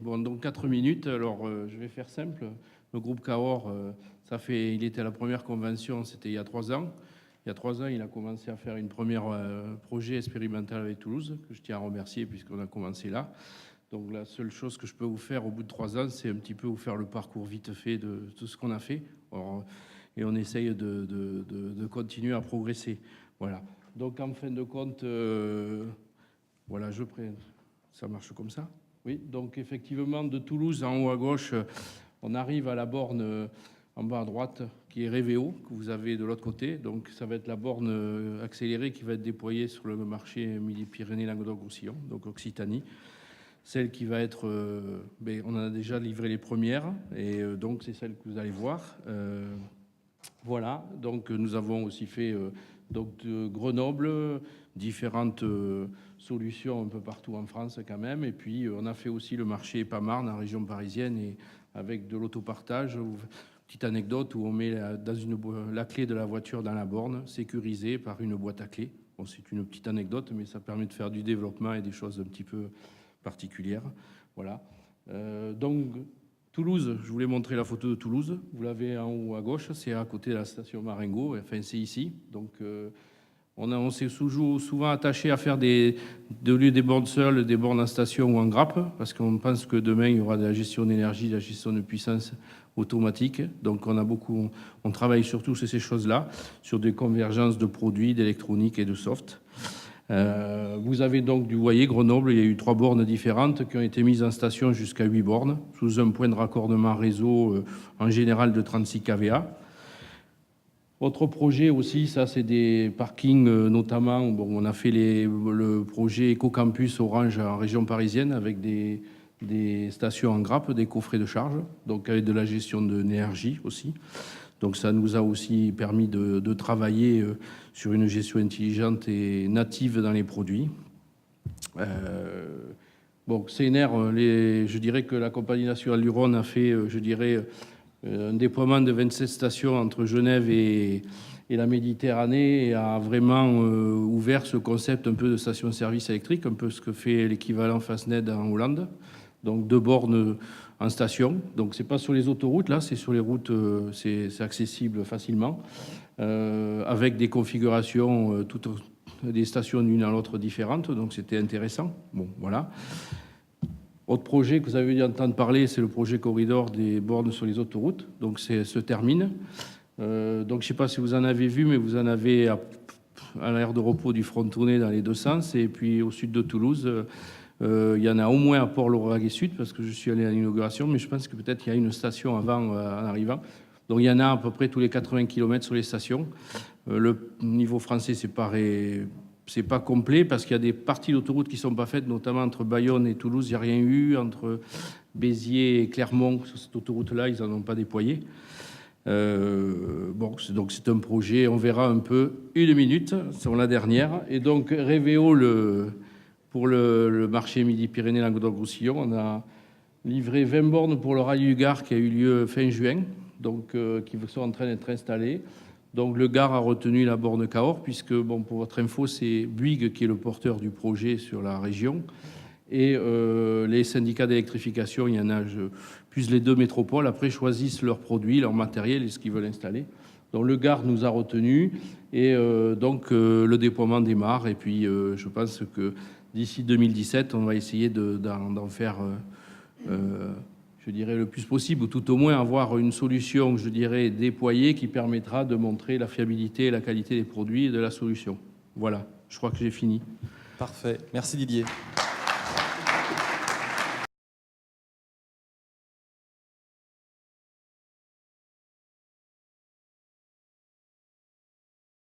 Bon, donc 4 minutes. Alors, je vais faire simple. Le groupe Cahors, il était à la première convention, c'était il y a 3 ans. Il y a 3 ans, il a commencé à faire une première projet expérimental avec Toulouse, que je tiens à remercier puisqu'on a commencé là. Donc, la seule chose que je peux vous faire au bout de 3 ans, c'est un petit peu vous faire le parcours vite fait de tout ce qu'on a fait. Alors, et on essaye de continuer à progresser. Voilà. Donc, en fin de compte, voilà, ça marche comme ça. Oui, donc effectivement, de Toulouse, en haut à gauche, on arrive à la borne en bas à droite, qui est Révéo, que vous avez de l'autre côté. Donc ça va être la borne accélérée qui va être déployée sur le marché Midi-Pyrénées-Languedoc-Roussillon, donc Occitanie. Celle qui va être... on en a déjà livré les premières, et donc c'est celle que vous allez voir. Voilà, donc nous avons aussi fait de Grenoble, différentes solutions un peu partout en France quand même. Et puis on a fait aussi le marché Épamarne en région parisienne et avec de l'autopartage. Petite anecdote où on met la clé de la voiture dans la borne, sécurisée par une boîte à clés. Bon, c'est une petite anecdote, mais ça permet de faire du développement et des choses un petit peu particulières. Voilà. Donc Toulouse, je voulais montrer la photo de Toulouse. Vous l'avez en haut à gauche, c'est à côté de la station Marengo. Enfin, c'est ici. Donc, on s'est souvent attaché à faire au lieu des bornes seules, des bornes en station ou en grappe, parce qu'on pense que demain, il y aura de la gestion d'énergie, de la gestion de puissance automatique. Donc, on travaille surtout sur ces choses-là, sur des convergences de produits, d'électronique et de soft. Vous avez donc, vous voyez, Grenoble, il y a eu 3 bornes différentes qui ont été mises en station jusqu'à 8 bornes, sous un point de raccordement réseau en général de 36 kVA. Autre projet aussi, ça c'est des parkings notamment. Bon, on a fait le projet Ecocampus Orange en région parisienne avec des stations en grappe, des coffrets de charge, donc avec de la gestion de l'énergie aussi. Donc ça nous a aussi permis de travailler sur une gestion intelligente et native dans les produits. Bon, CNR, je dirais que la compagnie nationale du Rhône a fait, un déploiement de 27 stations entre Genève et la Méditerranée et a vraiment ouvert ce concept un peu de station-service électrique, un peu ce que fait l'équivalent Fastned en Hollande. Donc 2 bornes en station. Donc c'est pas sur les autoroutes, là, c'est sur les routes, c'est accessible facilement, avec des configurations, toutes des stations d'une à l'autre différentes. Donc c'était intéressant. Bon, voilà. Autre projet que vous avez dû entendre parler, c'est le projet corridor des bornes sur les autoroutes. Donc ça se termine. Donc je ne sais pas si vous en avez vu, mais vous en avez à l'aire de repos du Frontonnet dans les 2 sens. Et puis au sud de Toulouse, il y en a au moins à Port-Lauragais Sud, parce que je suis allé à l'inauguration, mais je pense que peut-être il y a une station avant en arrivant. Donc il y en a à peu près tous les 80 km sur les stations. Le niveau français, c'est pas complet parce qu'il y a des parties d'autoroute qui ne sont pas faites, notamment entre Bayonne et Toulouse, il n'y a rien eu. Entre Béziers et Clermont, sur cette autoroute-là, ils n'en ont pas déployé. Donc c'est un projet, on verra un peu. 1 minute sur la dernière. Et donc Révéo, pour le marché Midi-Pyrénées-Languedoc-Roussillon, on a livré 20 bornes pour le rail du Gard qui a eu lieu fin juin, donc qui sont en train d'être installées. Donc le Gard a retenu la borne Cahors, puisque, bon, pour votre info, c'est Bouygues qui est le porteur du projet sur la région. Et les syndicats d'électrification, il y en a plus les 2 métropoles, après choisissent leurs produits, leur matériel et ce qu'ils veulent installer. Donc le Gard nous a retenus et donc le déploiement démarre. Et puis je pense que d'ici 2017, on va essayer d'en faire... je dirais le plus possible, ou tout au moins avoir une solution, je dirais, déployée qui permettra de montrer la fiabilité et la qualité des produits et de la solution. Voilà, je crois que j'ai fini. Parfait. Merci Didier.